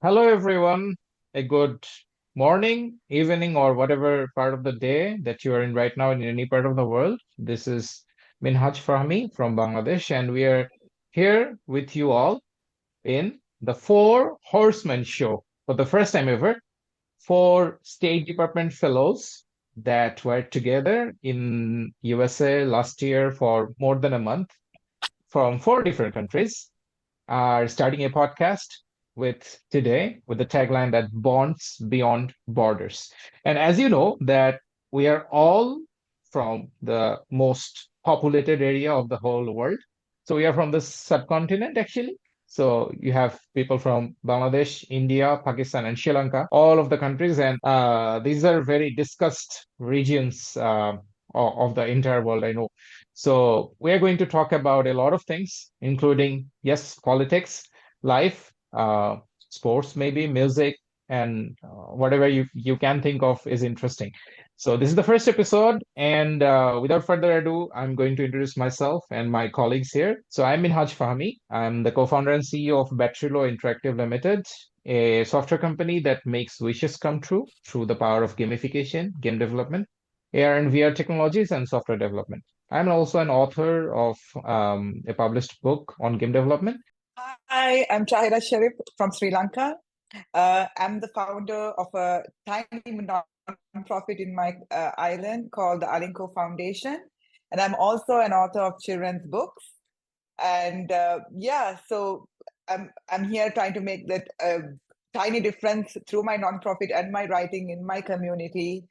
Hello, everyone. A good morning, evening, or whatever part of the day that you are in right now in any part of the world. This is Minhaj Fahmi from Bangladesh, and we are here with you all in the Four Horsemen Show for the first time ever. Four State Department fellows that were together in USA last year for more than a month from four different countries are starting a podcast with the tagline that bonds beyond borders. And as you know, that we are all from the most populated area of the whole world. So we are from the subcontinent actually. So you have people from Bangladesh, India, Pakistan, and Sri Lanka, all of the countries, and these are very discussed regions of the entire world. I know. So we are going to talk about a lot of things, including, yes, politics, life, sports, maybe music, and whatever you can think of is interesting. So this is the first episode, and without further ado, I'm going to introduce myself and my colleagues here. So I'm Minhaj Fahmi. I'm the co-founder and CEO of Batterylo Interactive Limited, a software company that makes wishes come true through the power of gamification, game development, AR and VR technologies, and software development. I'm also an author of a published book on game development. Hi, I'm Chahira Sharif from Sri Lanka. I'm the founder of a tiny non-profit in my island called the Alinko Foundation. And I'm also an author of children's books. And so I'm here trying to make that tiny difference through my nonprofit and my writing in my community.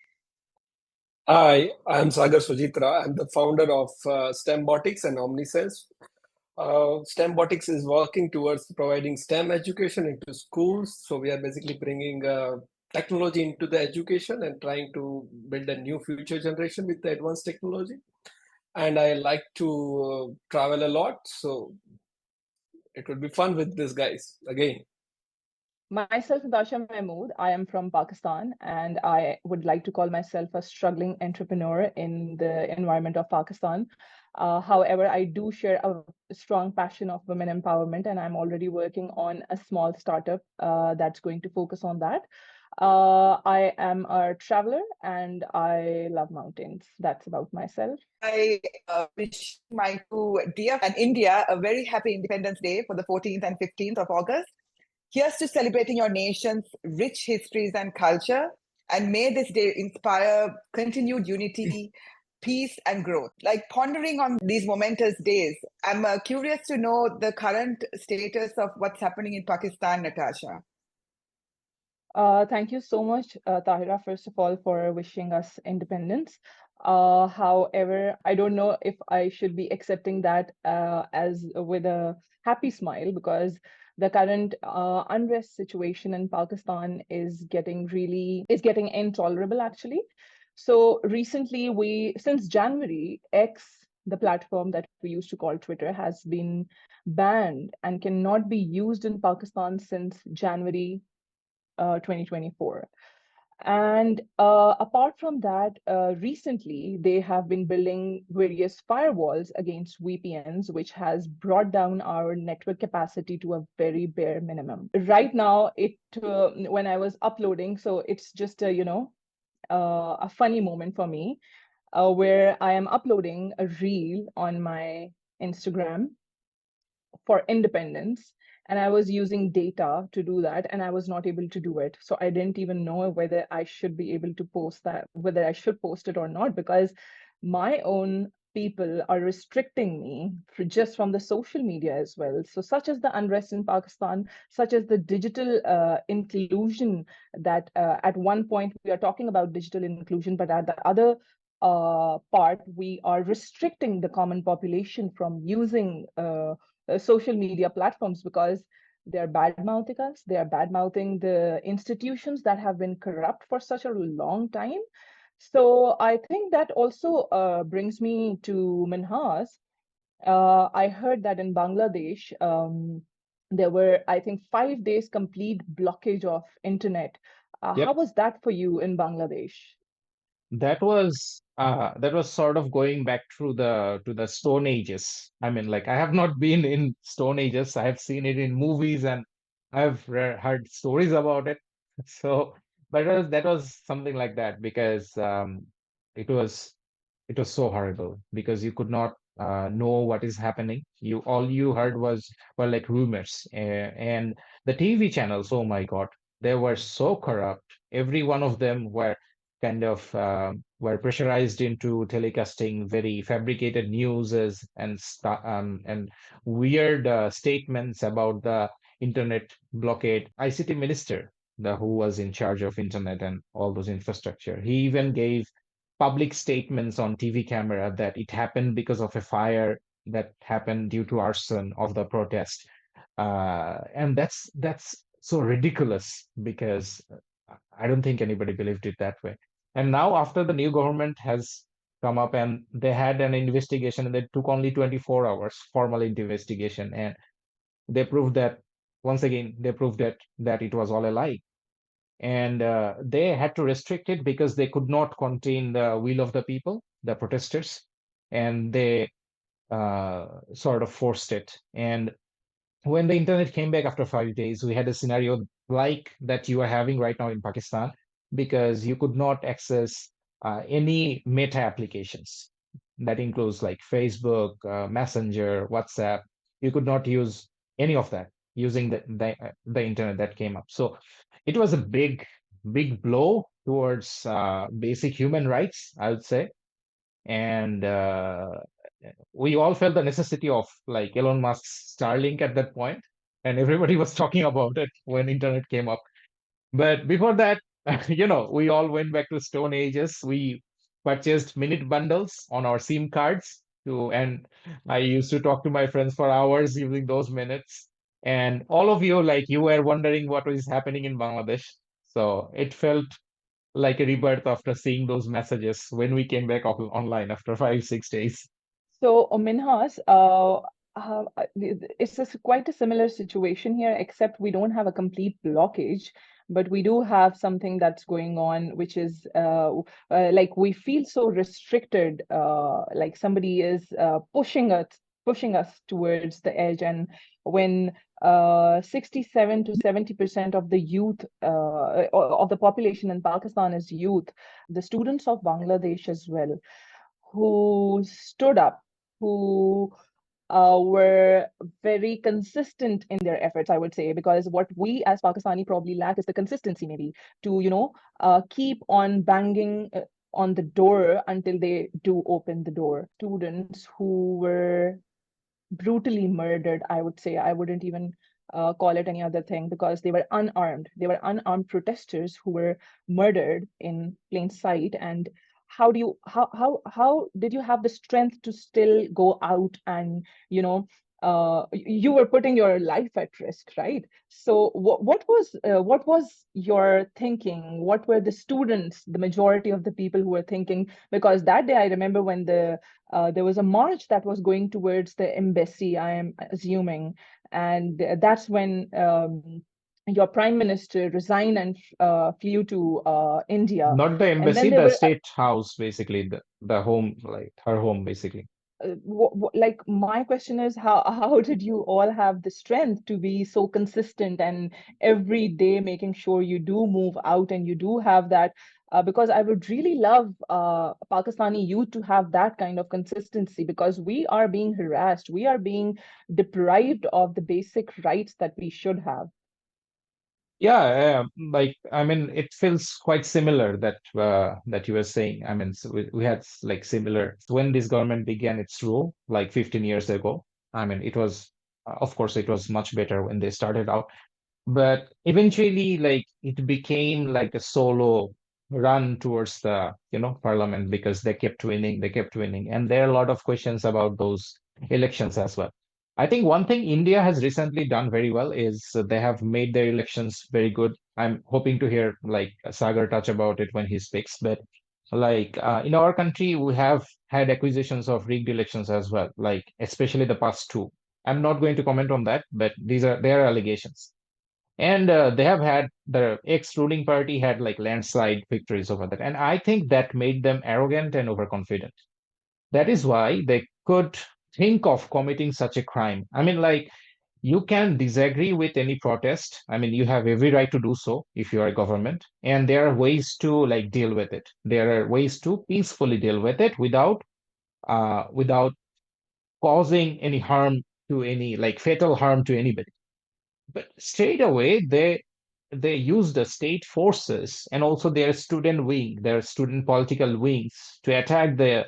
Hi, I'm Sagar Sujitra. I'm the founder of STEMbotics and Omnisense. STEMbotics is working towards providing STEM education into schools. So we are basically bringing technology into the education and trying to build a new future generation with the advanced technology. And I like to travel a lot. So it would be fun with these guys again. Myself, Natasha Mahmood. I am from Pakistan, and I would like to call myself a struggling entrepreneur in the environment of Pakistan. However, I do share a strong passion of women empowerment, and I'm already working on a small startup that's going to focus on that. I am a traveler and I love mountains. That's about myself. I wish my two dear and India a very happy Independence Day for the 14th and 15th of August. Here's to celebrating your nation's rich histories and culture, and may this day inspire continued unity, peace, and growth. Like pondering on these momentous days, I'm curious to know the current status of what's happening in Pakistan, Natasha. Thank you so much, Tahira, first of all, for wishing us independence. However, I don't know if I should be accepting that as with a happy smile, because the current unrest situation in Pakistan is getting intolerable actually. So recently, since January, X, the platform that we used to call Twitter, has been banned and cannot be used in Pakistan since January 2024. And apart from that, recently they have been building various firewalls against VPNs, which has brought down our network capacity to a very bare minimum. Right now, when I was uploading, so it's just a funny moment for me, where I am uploading a reel on my Instagram for independence, and I was using data to do that, and I was not able to do it. So I didn't even know whether I should be able to post that, whether I should post it or not, because my own people are restricting me just from the social media as well. So such as the unrest in Pakistan, such as the digital inclusion, that at one point we are talking about digital inclusion, but at the other part, we are restricting the common population from using social media platforms, because they are bad mouthing us, they are bad mouthing the institutions that have been corrupt for such a long time. So I think that also brings me to Minhas. I heard that in Bangladesh, there were, I think, 5 days complete blockage of internet. Yep. How was that for you in Bangladesh? That was sort of going back through the Stone Ages. I mean, like I have not been in Stone Ages. I have seen it in movies and I've heard stories about it. So, but that was something like that because it was it was so horrible because you could not know what is happening. All you heard were like rumors, and the TV channels. Oh my God, they were so corrupt. Every one of them were kind of were pressurized into telecasting very fabricated news and weird statements about the internet blockade. ICT minister, who was in charge of internet and all those infrastructure, he even gave public statements on TV camera that it happened because of a fire that happened due to arson of the protest. And that's so ridiculous because I don't think anybody believed it that way. And now, after the new government has come up and they had an investigation, and they took only 24 hours formal investigation, and they proved that once again they proved that it was all a lie, and they had to restrict it because they could not contain the will of the people, the protesters, and they sort of forced it. And when the internet came back after 5 days, we had a scenario like that you are having right now in Pakistan, because you could not access any meta applications. That includes like Facebook, Messenger, WhatsApp. You could not use any of that using the internet that came up. So it was a big blow towards basic human rights, I would say. And we all felt the necessity of like Elon Musk's Starlink at that point, and everybody was talking about it when internet came up. But before that, we all went back to Stone Ages. We purchased minute bundles on our SIM cards and I used to talk to my friends for hours using those minutes. And all of you, like you were wondering what was happening in Bangladesh. So it felt like a rebirth after seeing those messages when we came back online after 5, 6 days. So, Minhas, it's quite a similar situation here, except we don't have a complete blockage, but we do have something that's going on, which is like we feel so restricted, like somebody is pushing us towards the edge. And when 67 to 70% of the youth of the population in Pakistan is youth, the students of Bangladesh as well, who stood up, who were very consistent in their efforts, I would say, because what we as Pakistani probably lack is the consistency, maybe, to, keep on banging on the door until they do open the door. Students who were brutally murdered, I would say. I wouldn't even call it any other thing, because they were unarmed. They were unarmed protesters who were murdered in plain sight. And how did you have the strength to still go out and, you were putting your life at risk, right? So what was your thinking? What were the students, the majority of the people who were thinking? Because that day I remember when there was a march that was going towards the embassy, I am assuming, and that's when your prime minister resigned and flew to India. Not the And then embassy, there the were state house, basically, the home, like her home, basically. like my question is, how did you all have the strength to be so consistent and every day making sure you do move out and you do have that, because I would really love Pakistani youth to have that kind of consistency, because we are being harassed, we are being deprived of the basic rights that we should have. Yeah, like I mean, it feels quite similar that you were saying. I mean, so we had like similar when this government began its rule, like 15 years ago. I mean, it was of course it was much better when they started out, but eventually, like it became like a solo run towards the parliament because they kept winning, and there are a lot of questions about those elections as well. I think one thing India has recently done very well is they have made their elections very good. I'm hoping to hear like Sagar touch about it when he speaks, but like in our country, we have had accusations of rigged elections as well, like especially the past two. I'm not going to comment on that, but they are allegations. And they have had the ex-ruling party had like landslide victories over that. And I think that made them arrogant and overconfident. That is why they could think of committing such a crime. I mean, like you can disagree with any protest. I mean, you have every right to do so if you are a government, and there are ways to like deal with it. There are ways to peacefully deal with it without causing any harm to any like fatal harm to anybody. But straight away they use the state forces and also their student wing, their student political wings to attack the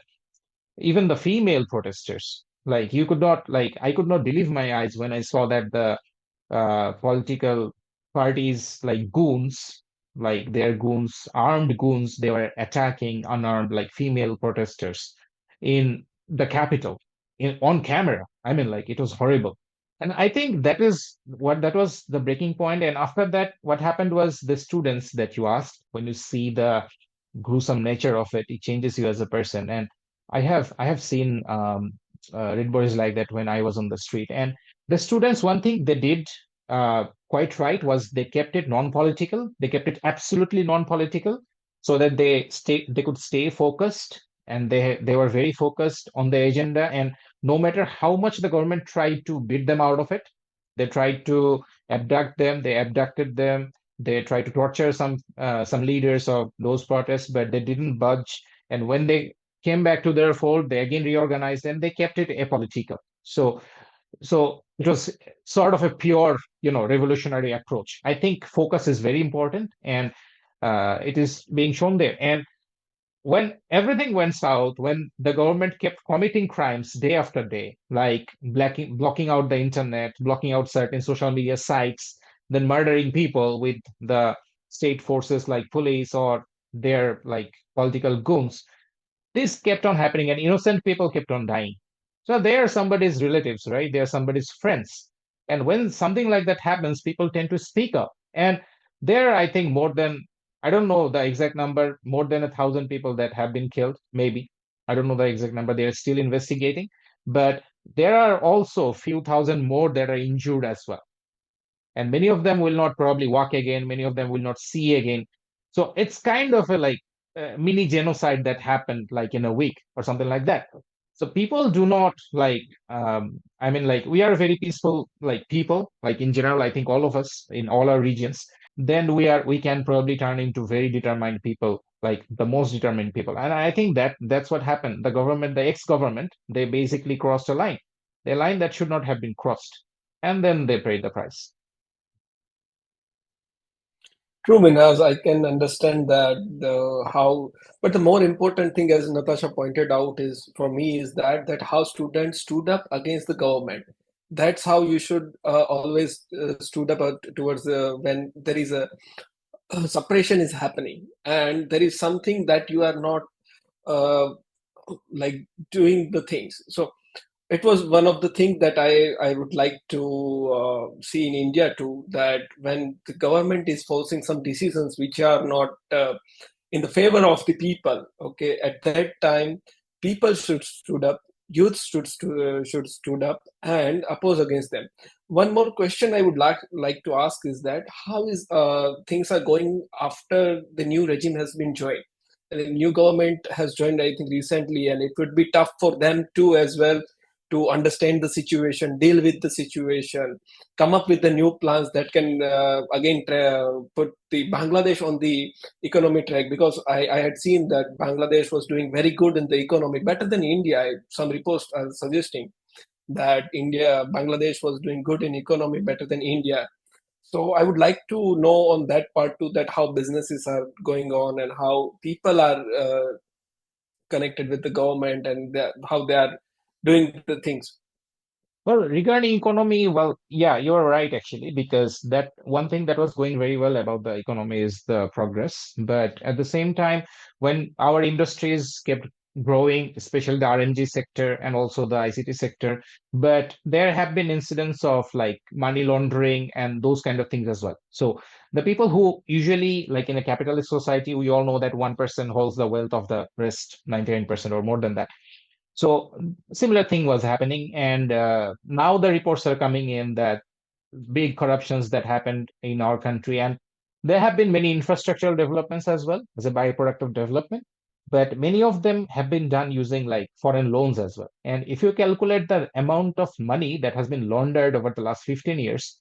even the female protesters. Like you could not like I could not believe my eyes when I saw that the political parties like goons, like their goons, armed goons, they were attacking unarmed like female protesters in the capital on camera. I mean, like it was horrible. And I think that was the breaking point. And after that, what happened was the students that you asked, when you see the gruesome nature of it, it changes you as a person. And I have seen red boys like that when I was on the street. And the students, one thing they did quite right was they kept it non-political. They kept it absolutely non-political, so that they could stay focused, and they were very focused on the agenda. And no matter how much the government tried to beat them out of it, they tried to abduct them. They abducted them. They tried to torture some leaders of those protests, but they didn't budge. And when they came back to their fold, they again reorganized and they kept it apolitical. So it was sort of a pure, revolutionary approach. I think focus is very important, and it is being shown there. And when everything went south, when the government kept committing crimes day after day, like blocking out the internet, blocking out certain social media sites, then murdering people with the state forces like police or their like political goons, this kept on happening and innocent people kept on dying. So they are somebody's relatives, right? They are somebody's friends. And when something like that happens, people tend to speak up. And there are, I think, more than, I don't know the exact number, more than 1,000 people that have been killed, maybe. I don't know the exact number. They are still investigating. But there are also a few thousand more that are injured as well. And many of them will not probably walk again. Many of them will not see again. So it's kind of a like mini genocide that happened like in a week or something like that. So people do not like. I mean, like we are very peaceful like people. Like in general, I think all of us in all our regions. Then we can probably turn into very determined people, like the most determined people. And I think that's what happened. The government, the ex-government, they basically crossed a line, a line that should not have been crossed, and then they paid the price. True, Minhas, I can understand that but the more important thing, as Natasha pointed out, is for me is that how students stood up against the government. That's how you should always stood up towards when there is a suppression is happening, and there is something that you are not uh, like doing the things. So it was one of the things that I would like to see in India too, that when the government is forcing some decisions which are not in the favor of the people, okay, at that time, people should stood up, youth should stood up and oppose against them. One more question I would like to ask is that how is things are going after the new regime has been joined? The new government has joined, I think, recently, and it would be tough for them too as well to understand the situation, deal with the situation, come up with the new plans that can again put the Bangladesh on the economy track. Because I had seen that Bangladesh was doing very good in the economy, better than India. Some reports are suggesting that Bangladesh was doing good in economy, better than India. So I would like to know on that part too, that how businesses are going on and how people are connected with the government and how they are doing the things. Well, regarding economy, well, yeah, you're right actually, because that one thing that was going very well about the economy is the progress. But at the same time, when our industries kept growing, especially the RNG sector and also the ICT sector, but there have been incidents of like money laundering and those kind of things as well. So the people who usually, like in a capitalist society, we all know that one person holds the wealth of the rest 99% or more than that. So similar thing was happening, and now the reports are coming in that big corruptions that happened in our country, and there have been many infrastructural developments as well as a byproduct of development. but many of them have been done using like foreign loans as well. And if you calculate the amount of money that has been laundered over the last 15 years,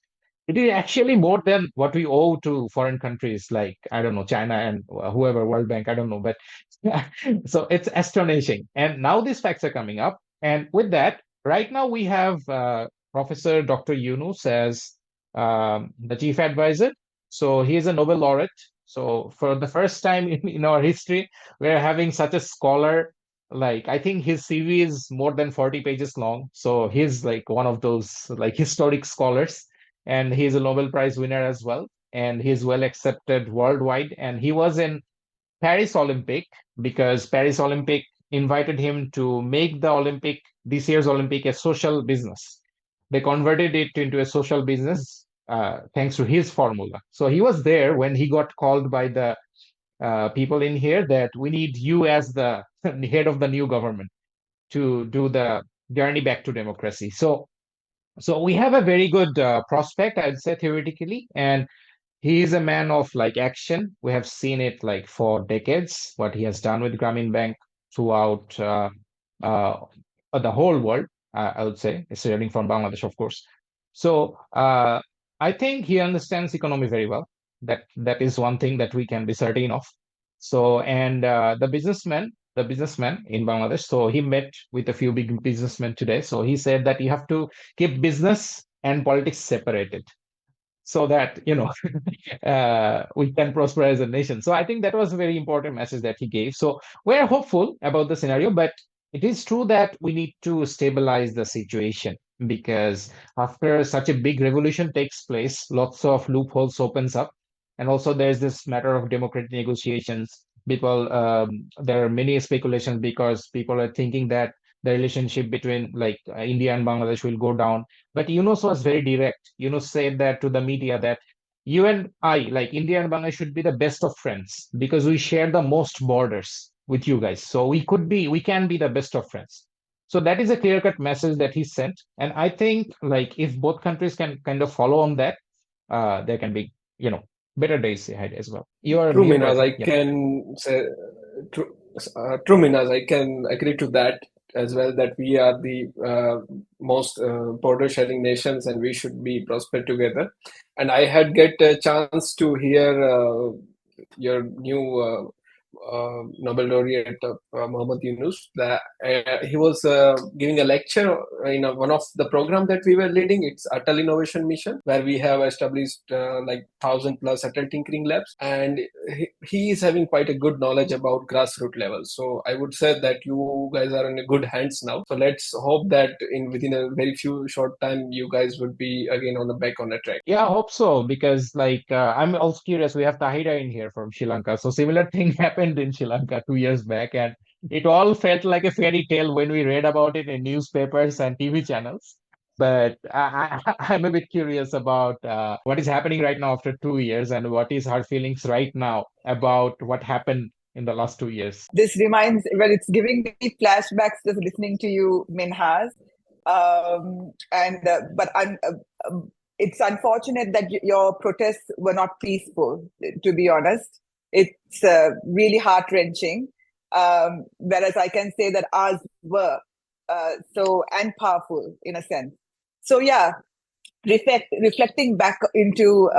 it is actually more than what we owe to foreign countries like, I don't know, China and whoever, World Bank, I don't know. But so it's astonishing. And now these facts are coming up. And with that, right now we have Professor Dr. Yunus as the chief advisor. So he is a Nobel laureate. So for the first time in our history, we're having such a scholar. Like I think his CV is more than 40 pages long. So he's like one of those like historic scholars, and he's a Nobel Prize winner as well. And he's well accepted worldwide. And he was in Paris Olympic because Paris Olympic invited him to make the Olympic, this year's Olympic, a social business. They converted it into a social business thanks to his formula. So he was there when he got called by the people in here that we need you as the head of the new government to do the journey back to democracy. So we have a very good prospect, I'd say, theoretically, and he is a man of like action. We have seen it like for decades, what he has done with Grameen Bank throughout uh, the whole world, I would say, starting from Bangladesh, of course. So I think he understands economy very well. That is one thing that we can be certain of. So, and the businessman in Bangladesh, so he met with a few big businessmen today. So he said that you have to keep business and politics separated so that we can prosper as a nation. So I think that was a very important message that he gave. So we're hopeful about the scenario, but it is true that we need to stabilize the situation because after such a big revolution takes place, lots of loopholes opens up, and also there's this matter of democratic negotiations. People, there are many speculations because people are thinking that the relationship between like India and Bangladesh will go down, but Yunus was very direct. Yunus said that to the media that you and I, like India and Bangladesh, should be the best of friends because we share the most borders with you guys. So we can be the best of friends. So that is a clear-cut message that he sent. And I think like if both countries can kind of follow on that, there can be, better days ahead as well. You are True, mute, I Minaz, think. I Yeah. can say, true, Minaz, I can agree to that as well, that we are the most border sharing nations and we should be prosper together. And I had get a chance to hear your new Nobel laureate Muhammad Yunus. That he was giving a lecture in one of the program that we were leading. It's Atal Innovation Mission, where we have established like 1,000+ Atal Tinkering Labs, and he is having quite a good knowledge about grassroots level. So I would say that you guys are in a good hands now. So let's hope that within a very few short time, you guys would be again on the back on the track. Yeah, I hope so because like I'm also curious. We have Tahira in here from Sri Lanka. So similar thing happened in Sri Lanka 2 years back, and it all felt like a fairy tale when we read about it in newspapers and TV channels. But I'm a bit curious about what is happening right now after 2 years and what is her feelings right now about what happened in the last 2 years. This reminds, well, it's giving me flashbacks just listening to you, Minhas. But it's unfortunate that your protests were not peaceful, to be honest. It's really heart-wrenching. Whereas I can say that ours were and powerful in a sense. So yeah, reflecting back into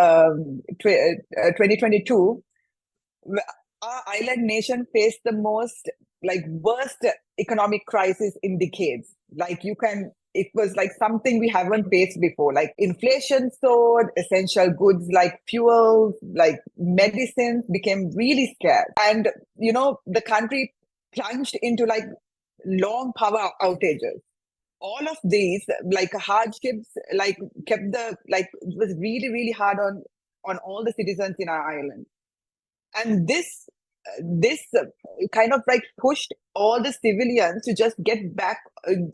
2022, our island nation faced the most worst economic crisis in decades. It was like something we haven't faced before. Like inflation soared, essential goods like fuels, like medicines became really scarce. And, the country plunged into long power outages. All of these hardships it was really, really hard on all the citizens in our island. And this kind of pushed all the civilians to just get back,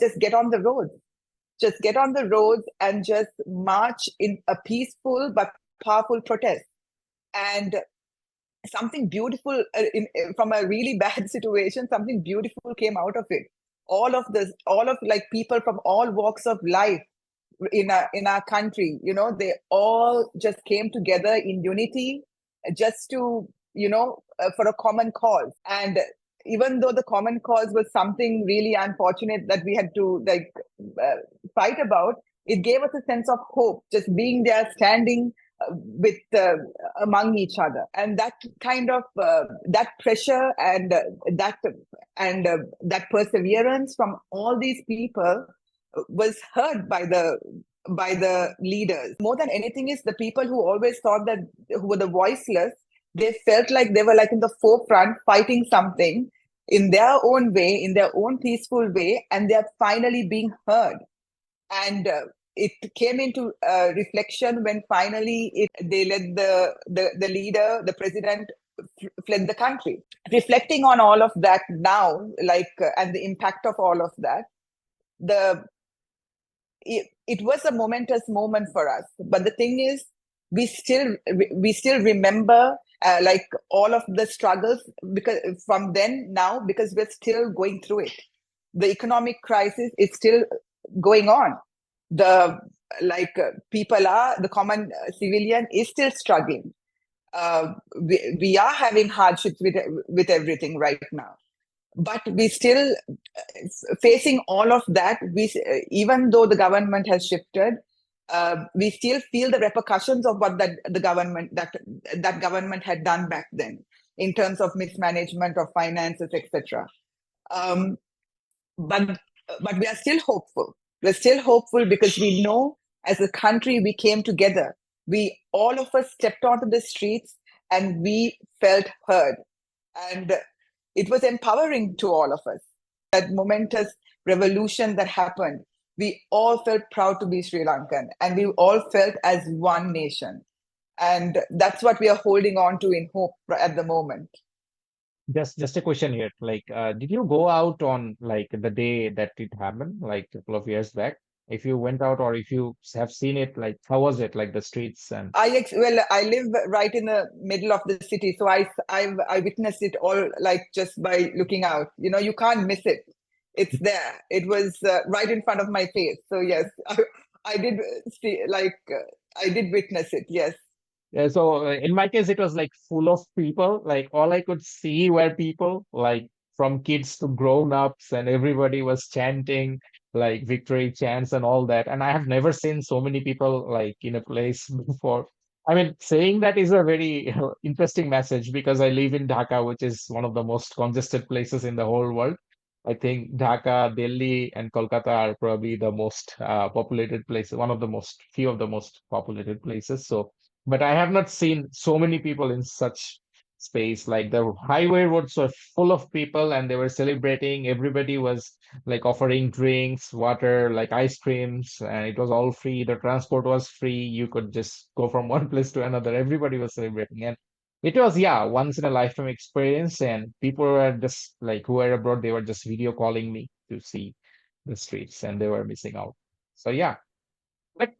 just get on the roads and just march in a peaceful but powerful protest. And something beautiful from a really bad situation, something beautiful came out of it. All of people from all walks of life in our country, they all just came together in unity just to, for a common cause. And even though the common cause was something really unfortunate that we had to fight about, it gave us a sense of hope, just being there, standing with among each other, and that kind of that pressure and that perseverance from all these people was heard by the leaders. More than anything is the people who always thought that, who were the voiceless, they felt like they were like in the forefront fighting something in their own way, in their own peaceful way, and they're finally being heard. And it came into reflection when finally they let the leader, the president, fled the country. Reflecting on all of that now, and the impact of all of that, it was a momentous moment for us. But the thing is, we still remember all of the struggles because from then now, because we're still going through it. The economic crisis is still going on. The common civilian is still struggling. We are having hardships with everything right now, but we still facing all of that. Even though the government has shifted, we still feel the repercussions of what that government had done back then in terms of mismanagement of finances, etc. But we are still hopeful. We're still hopeful because we know as a country we came together. All of us stepped onto the streets and we felt heard. And it was empowering to all of us. That momentous revolution that happened, we all felt proud to be Sri Lankan, and we all felt as one nation. And that's what we are holding on to in hope at the moment. Just a question here. Did you go out on the day that it happened, like a couple of years back? If you went out or if you have seen it, how was it, like the streets and? I live right in the middle of the city, so I witnessed it all just by looking out. You can't miss it. It's there. It was right in front of my face. So yes, I did see, I did witness it. Yes. Yeah, so in my case, it was full of people. All I could see were people, from kids to grown-ups, and everybody was chanting victory chants and all that. And I have never seen so many people in a place before. I mean, saying that is a very interesting message because I live in Dhaka, which is one of the most congested places in the whole world. I think Dhaka, Delhi, and Kolkata are probably the most populated places, few of the most populated places. So but I have not seen so many people in such space. Like the highway roads were full of people and they were celebrating. Everybody was offering drinks, water, ice creams, and it was all free. The transport was free. You could just go from one place to another. Everybody was celebrating. And it was, yeah, once in a lifetime experience. And people were just who were abroad, they were just video calling me to see the streets and they were missing out. So yeah, but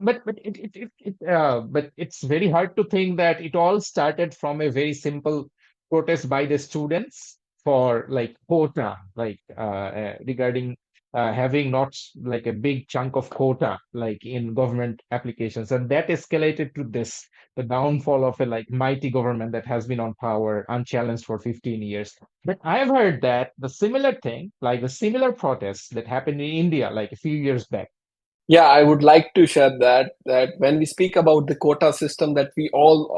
it's very hard to think that it all started from a very simple protest by the students for quota, regarding having not a big chunk of quota in government applications, and that escalated to this, the downfall of a mighty government that has been on power unchallenged for 15 years. But I've heard that the similar thing, the similar protests that happened in India a few years back. Yeah, I would like to share that when we speak about the quota system that we all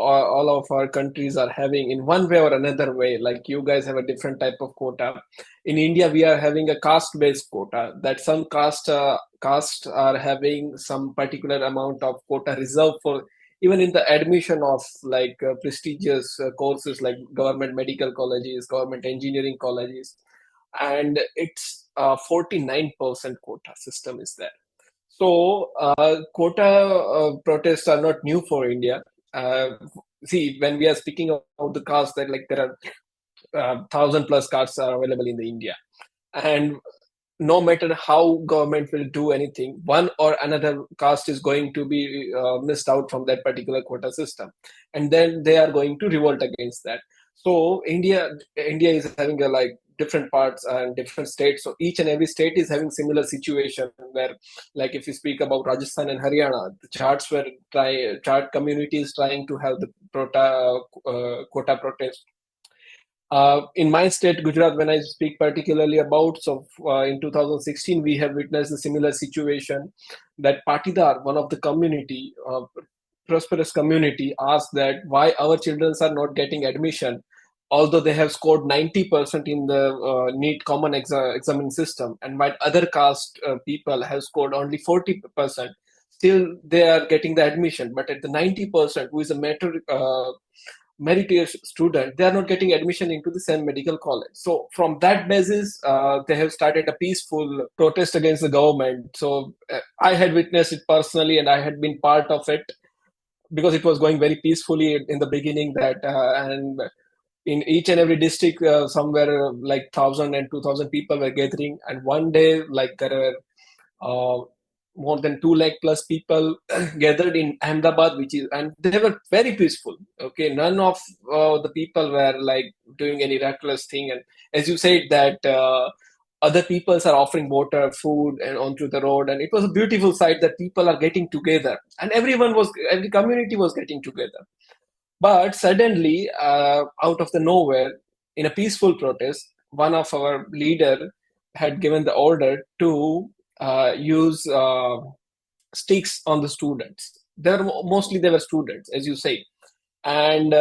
of our countries are having in one way or another way, like you guys have a different type of quota. In India, we are having a caste-based quota that some castes are having some particular amount of quota reserved for even in the admission of prestigious courses like government medical colleges, government engineering colleges, and it's 49% quota system is there. So, quota protests are not new for India. See, when we are speaking about the caste, that there are 1,000+ castes are available in the India, and no matter how government will do anything, one or another caste is going to be missed out from that particular quota system, and then they are going to revolt against that. So India is having a different parts and different states. So each and every state is having similar situation where, if you speak about Rajasthan and Haryana, the chart community is trying to have the quota protest. In my state, Gujarat, when I speak particularly about, so in 2016, we have witnessed a similar situation that Patidar, one of the community, prosperous community, asked that why our children are not getting admission, although they have scored 90% in the NEET common examining system, and while other caste people have scored only 40%, still they are getting the admission. But at the 90%, who is a meritorious student, they are not getting admission into the same medical college. So from that basis, they have started a peaceful protest against the government. So I had witnessed it personally, and I had been part of it because it was going very peacefully in the beginning. And in each and every district, somewhere like 1,000 and 2,000 people were gathering, and one day, like there were more than 2 lakh plus people gathered in Ahmedabad, and they were very peaceful. Okay, none of the people were like doing any reckless thing. And as you said, that other peoples are offering water, food, and onto the road, and it was a beautiful sight that people are getting together, and every community was getting together. But suddenly, out of the nowhere, in a peaceful protest, one of our leader had given the order to use sticks on the students. Mostly they were students, as you say, and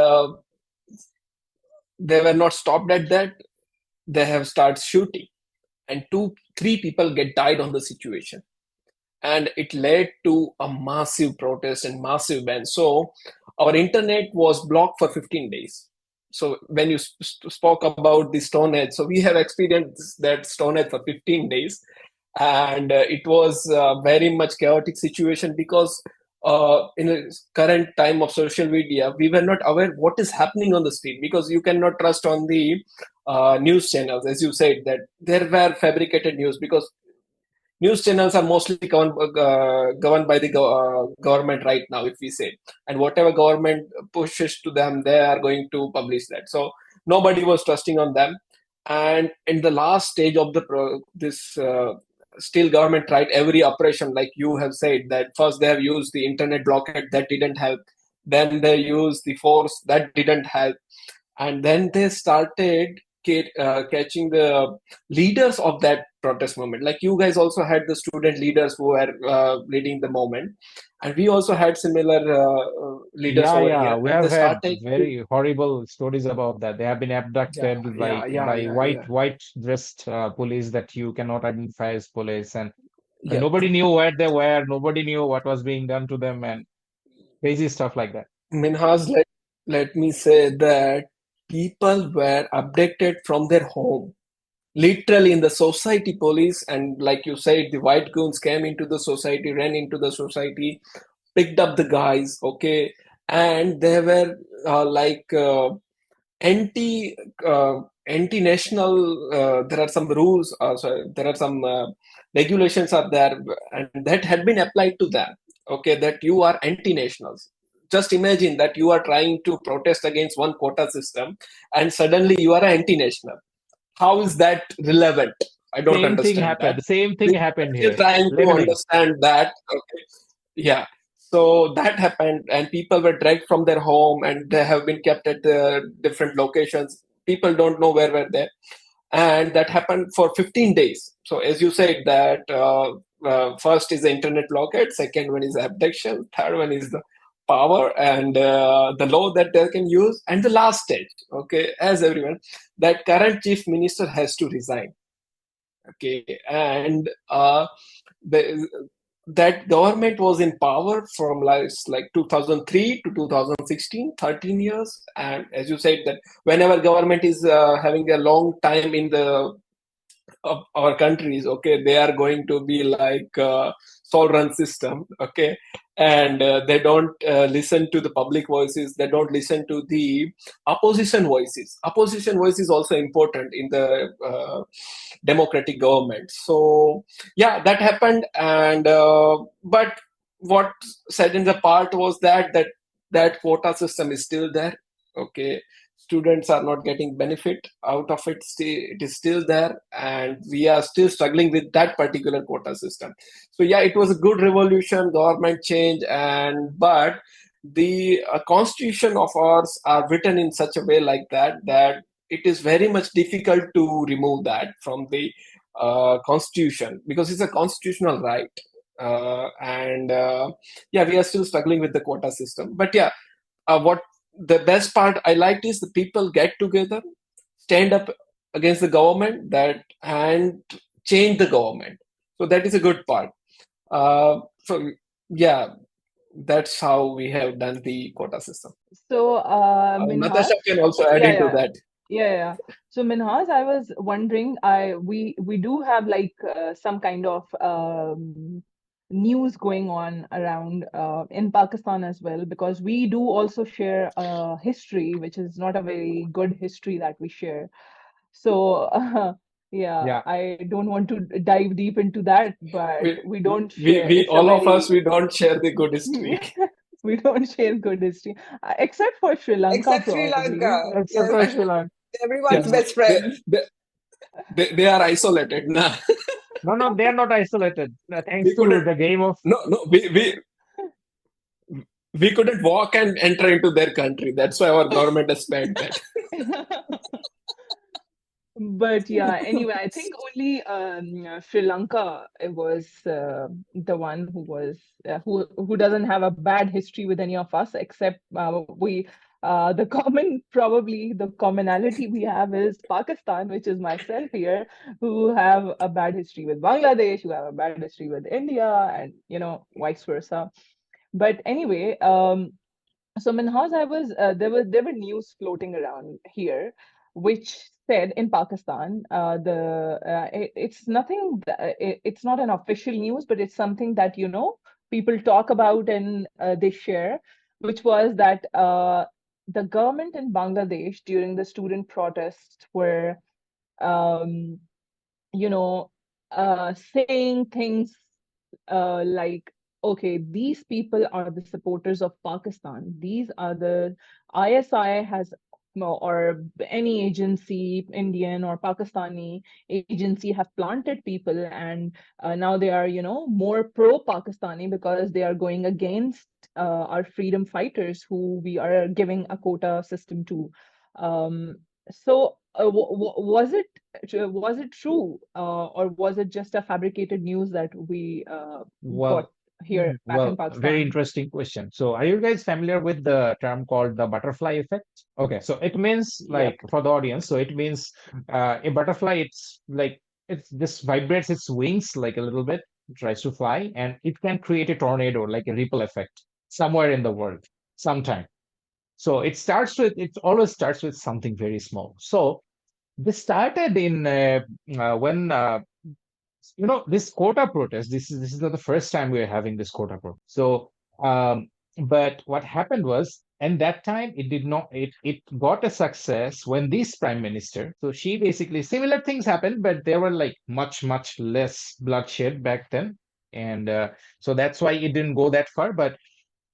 they were not stopped at that. They have started shooting, and 3 people get died on the situation, and it led to a massive protest and massive ban. So our internet was blocked for 15 days. So when you spoke about the Stone Age, so we have experienced that Stone Age for 15 days, and it was a very much chaotic situation because in the current time of social media, we were not aware what is happening on the street, because you cannot trust on the news channels, as you said, that there were fabricated news, because news channels are mostly governed by the government right now, if we say, and whatever government pushes to them, they are going to publish that. So nobody was trusting on them, and in the last stage of this still government tried every operation, like you have said, that first they have used the internet blockade, that didn't help, then they used the force, that didn't help, and then they started catching the leaders of that protest movement. Like you guys also had the student leaders who were leading the movement, and we also had similar leaders Yeah, over yeah, here, we and they have had started to, very horrible stories about that. They have been yeah, abducted yeah, yeah, by yeah, yeah, white dressed police that you cannot identify as police, and yeah. nobody knew where they were, nobody knew what was being done to them, and crazy stuff like that. Minhas, let me say that people were abducted from their home, literally in the society police, and like you said, the white goons came into the society, ran into the society, picked up the guys, okay, and they were anti anti-national. There are some rules, sorry, there are some regulations are there, and that had been applied to them. Okay, that you are anti-nationals. Just imagine that you are trying to protest against one quota system, and suddenly you are anti-national. How is that relevant? I don't Same thing understand happened. that. The same thing We happened are still here. trying to Leveling. understand that. Okay. Yeah. So that happened, and people were dragged from their home, and they have been kept at different locations. People don't know where were they, and that happened for 15 days. So as you said, that first is the internet blockade, second one is abduction, third one is the power and the law that they can use, and the last stage, okay, as everyone, that current chief minister has to resign. Okay, and the, that government was in power from like 2003 to 2016, 13 years. And as you said, that whenever government is having a long time in the of our countries, okay, they are going to be like soul run system, okay, and they don't listen to the public voices, they don't listen to the opposition voice is also important in the democratic government. So yeah, that happened, and but what set in the part was that quota system is still there. Okay, students are not getting benefit out of it. It is still there, and we are still struggling with that particular quota system. So yeah, it was a good revolution, government change, and but the constitution of ours are written in such a way like that it is very much difficult to remove that from the constitution because it's a constitutional right. And yeah, we are still struggling with the quota system. But yeah, what the best part I liked is the people get together, stand up against the government and change the government. So that is a good part. So yeah, that's how we have done the quota system. So, Minhas, Natasha can also add yeah, into yeah, that. yeah. So, Minhas, I was wondering, we do have like some kind of news going on around in Pakistan as well, because we do also share history, which is not a very good history that we share. So, yeah, Yeah. I don't want to dive deep into that, but We, we don't we, share. we It's a all of us, very we don't share the good history. we don't share good history, except for Sri Lanka, Except Sri probably. Lanka. Except Yes, for Sri Lanka. everyone's Yeah, best friends. they are isolated now. No, they are not isolated. Thanks we to couldn't the game of no we couldn't walk and enter into their country. That's why our government has banned that. But yeah, anyway, I think only Sri Lanka was the one who was who doesn't have a bad history with any of us, except we the probably the commonality we have is Pakistan, which is myself here, who have a bad history with Bangladesh, who have a bad history with India, and vice versa. But anyway, so Minhas, I was there were news floating around here, which said in Pakistan, it's nothing, it's not an official news, but it's something that people talk about and they share, which was that the government in Bangladesh during the student protests were um, saying things like, okay, these people are the supporters of Pakistan. These are the ISI has or any agency, Indian or Pakistani agency, have planted people, and now they are, more pro-Pakistani because they are going against our freedom fighters who we are giving a quota system to. Um, so, was it true, or was it just a fabricated news that we got well, here back in very Pakistan? interesting question. So, are you guys familiar with the term called the butterfly effect? Okay, so it means Yep. like for the audience, so it means a butterfly, it's like it just vibrates its wings like a little bit, tries to fly, and it can create a tornado, like a ripple effect somewhere in the world, sometime. So it always starts with something very small. So this started in when this quota protest. This is not the first time we are having this quota protest. So, but what happened was, and that time it did not. It got a success when this prime minister. So she basically similar things happened, but there were like much less bloodshed back then, and so that's why it didn't go that far. But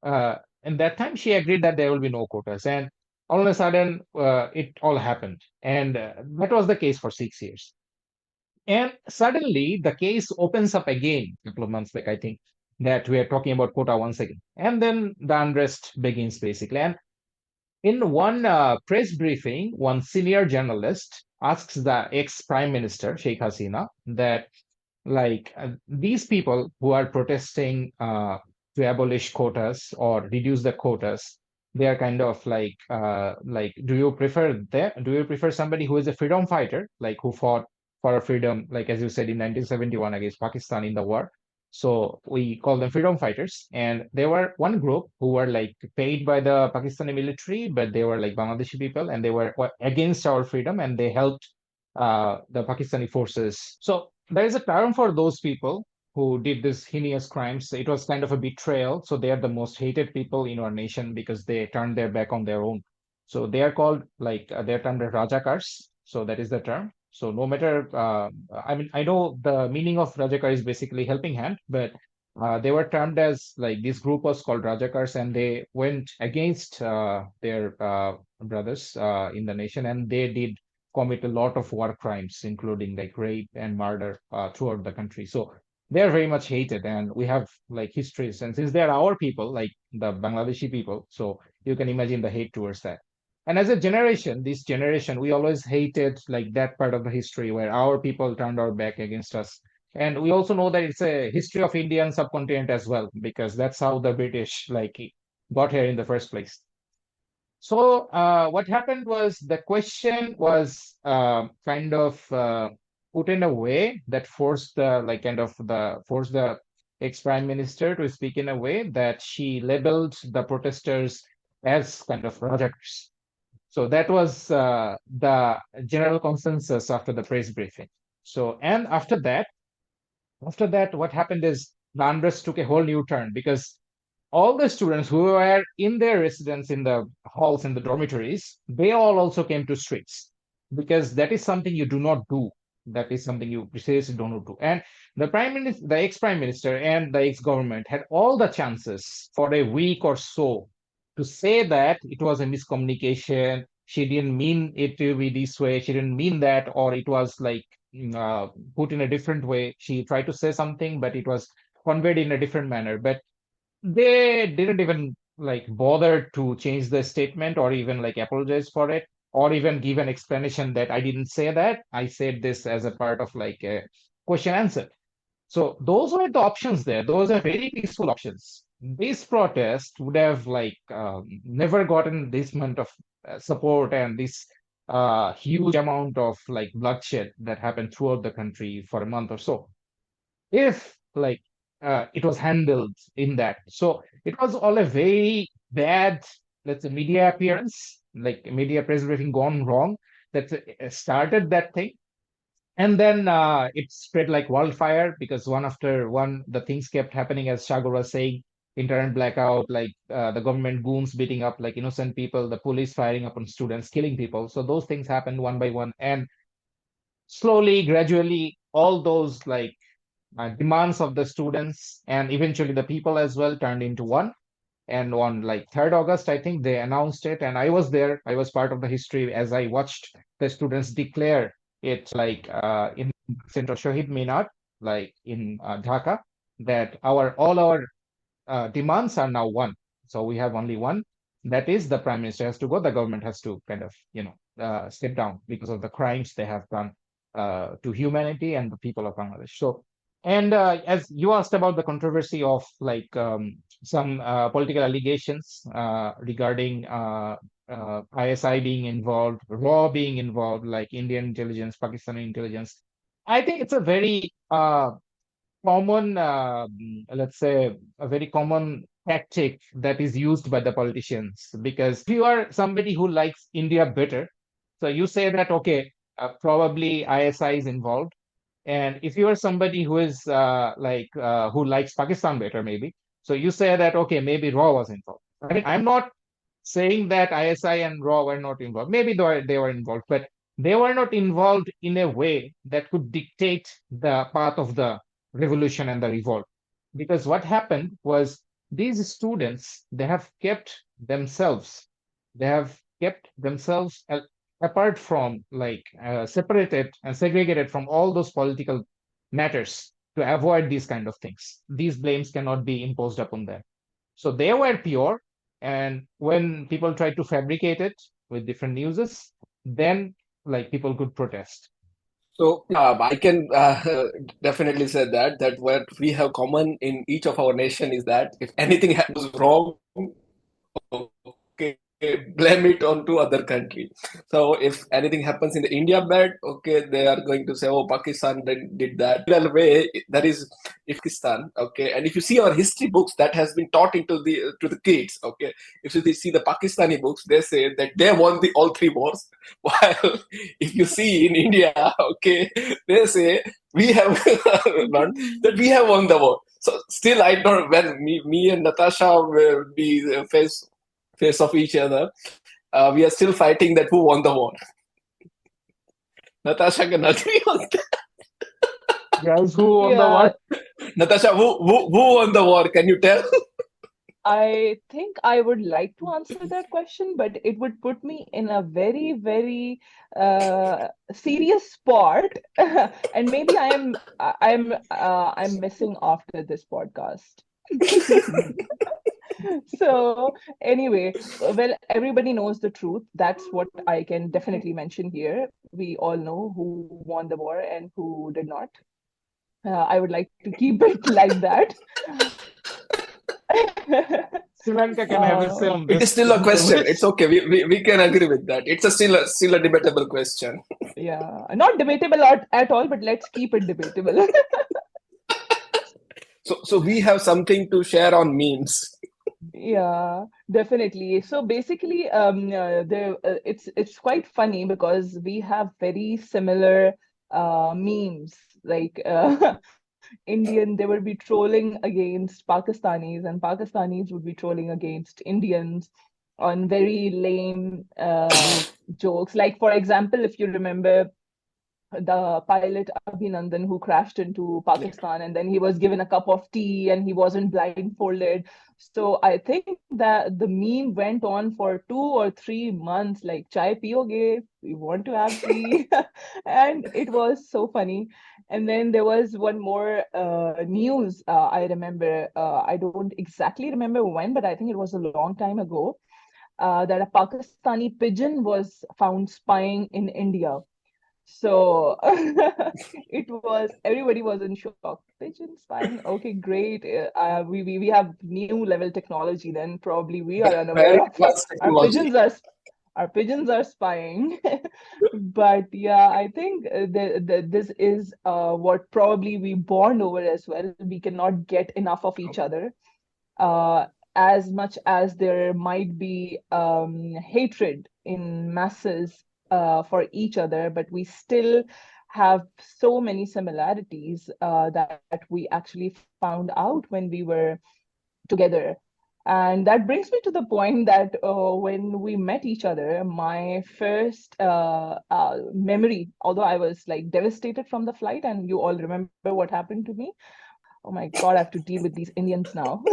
uh, in that time, she agreed that there will be no quotas, and all of a sudden, it all happened, and that was the case for 6 years. And suddenly, the case opens up again a couple of months back, I think, that we are talking about quota once again, and then the unrest begins basically. And in one press briefing, one senior journalist asks the ex-prime minister Sheikh Hasina that these people who are protesting to abolish quotas or reduce the quotas, they are kind of like do you prefer somebody who is a freedom fighter, like who fought for a freedom, like as you said in 1971 against Pakistan in the war? So we call them freedom fighters, and there were one group who were like paid by the Pakistani military, but they were like Bangladeshi people, and they were against our freedom, and they helped the Pakistani forces. So there is a term for those people who did these heinous crimes. It was kind of a betrayal. So they are the most hated people in our nation because they turned their back on their own. So they are called they're termed as Rajakars. So that is the term. So no matter, I mean, I know the meaning of Rajakar is basically helping hand, but they were termed as like this group was called Rajakars, and they went against their brothers in the nation, and they did commit a lot of war crimes, including like rape and murder throughout the country. So they are very much hated, and we have like histories. And since they are our people, like the Bangladeshi people, so you can imagine the hate towards that. And as a generation, this generation, we always hated like that part of the history where our people turned our back against us. And we also know that it's a history of Indian subcontinent as well, because that's how the British like got here in the first place. So what happened was the question was kind of put in a way that forced the like kind of the forced the ex-prime minister to speak in a way that she labeled the protesters as kind of rioters. So that was the general consensus after the press briefing. So and after that, what happened is the unrest took a whole new turn because all the students who were in their residence in the halls and the dormitories, they all also came to streets because that is something you do not do. That is something you seriously don't do. And the prime minister, the ex-prime minister, and the ex-government had all the chances for a week or so to say that it was a miscommunication. She didn't mean it to be this way. She didn't mean that, or it was like put in a different way. She tried to say something, but it was conveyed in a different manner. But they didn't even like bother to change the statement or even like apologize for it or even give an explanation that I didn't say that. I said this as a part of like a question answer. So those were the options there. Those are very peaceful options. This protest would have like never gotten this amount of support and this huge amount of like bloodshed that happened throughout the country for a month or so if like it was handled in that. So it was all a very bad, let's say, media appearance, like media press briefing gone wrong that started that thing. And then it spread like wildfire because one after one, the things kept happening as Shagur was saying, internet blackout, like the government goons beating up like innocent people, the police firing upon students, killing people. So those things happened one by one. And slowly, gradually, all those like demands of the students and eventually the people as well turned into one. And on like 3rd August, I think they announced it, and I was there. I was part of the history as I watched the students declare it like in Central Shahid Minar, like in Dhaka, that our all our demands are now one. So we have only one. That is the prime minister has to go. The government has to kind of, step down because of the crimes they have done to humanity and the people of Bangladesh. So, and as you asked about the controversy of like some political allegations regarding ISI being involved, RAW being involved, like Indian intelligence, Pakistani intelligence. I think it's a very common, let's say, a very common tactic that is used by the politicians. Because if you are somebody who likes India better, so you say that, okay, probably ISI is involved. And if you are somebody who is who likes Pakistan better, maybe, so you say that, okay, maybe RAW was involved. I mean, I'm not saying that ISI and RAW were not involved. Maybe they were involved, but they were not involved in a way that could dictate the path of the revolution and the revolt. Because what happened was these students, they have kept themselves apart from like separated and segregated from all those political matters to avoid these kind of things. These blames cannot be imposed upon them. So they were pure. And when people tried to fabricate it with different newses, then like people could protest. So I can definitely say that what we have common in each of our nation is that if anything goes wrong, okay, blame it on to other country. So if anything happens in the India bed, okay, they are going to say, oh, Pakistan did that. In a way, that is if Pakistan, okay. And if you see our history books that has been taught into the kids, okay. If you see the Pakistani books, they say that they won the all three wars. While if you see in India, okay, they say we have learned that we have won the war. So still, I don't. When me and Natasha will be face of each other, we are still fighting that who won the war. Natasha can agree on that. Guys, who won the Yeah, war? Natasha, who won the war? Can you tell? I think I would like to answer that question, but it would put me in a very, very serious spot, and maybe I'm missing after this podcast. So anyway, well, everybody knows the truth. That's what I can definitely mention here. We all know who won the war and who did not. I would like to keep it like that. Sri Lanka can have a say Uh, on It is this still a if they question. It's wish. okay. We can agree with that. It's still a debatable question. yeah, not debatable at all, but let's keep it debatable. So we have something to share on memes. Yeah, definitely. So basically, it's quite funny because we have very similar memes. Like Indian, they would be trolling against Pakistanis, and Pakistanis would be trolling against Indians on very lame jokes. Like for example, if you remember the pilot Abhinandan who crashed into Pakistan, and then he was given a cup of tea and he wasn't blindfolded. So I think that the meme went on for 2 or 3 months, like chai piyoge, we want to have tea, and it was so funny. And then there was one more news I remember. I don't exactly remember when, but I think it was a long time ago. That a Pakistani pigeon was found spying in India. So everybody was in shock. Pigeons flying, okay, great. We have new level technology. Then probably we are Very unaware of advanced our technology. our pigeons are spying. But yeah, I think this is what probably we bond over as well. We cannot get enough of each other. Uh, as much as there might be hatred in masses for each other, but we still have so many similarities that we actually found out when we were together. And that brings me to the point that when we met each other, my first memory, although I was like devastated from the flight, and you all remember what happened to me. Oh my God, I have to deal with these Indians now.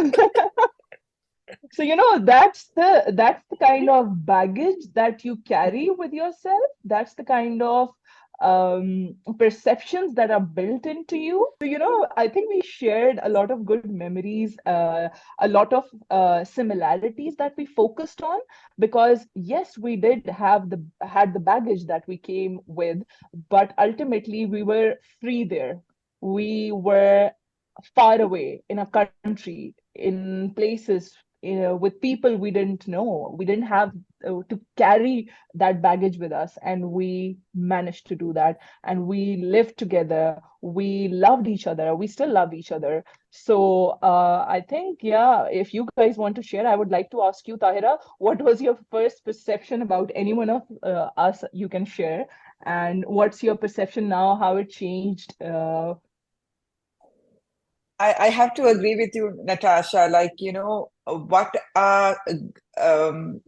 So, that's the kind of baggage that you carry with yourself. That's the kind of perceptions that are built into you. So, I think we shared a lot of good memories, a lot of similarities that we focused on, because yes, we did had the baggage that we came with, but ultimately we were free there. We were far away in a country, in places, with people we didn't know. We didn't have to carry that baggage with us, and we managed to do that. And we lived together. We loved each other. We still love each other. So I think, yeah, if you guys want to share, I would like to ask you, Tahira, what was your first perception about any one of us? You can share. And what's your perception now? How it changed? I have to agree with you, Natasha. Like, um,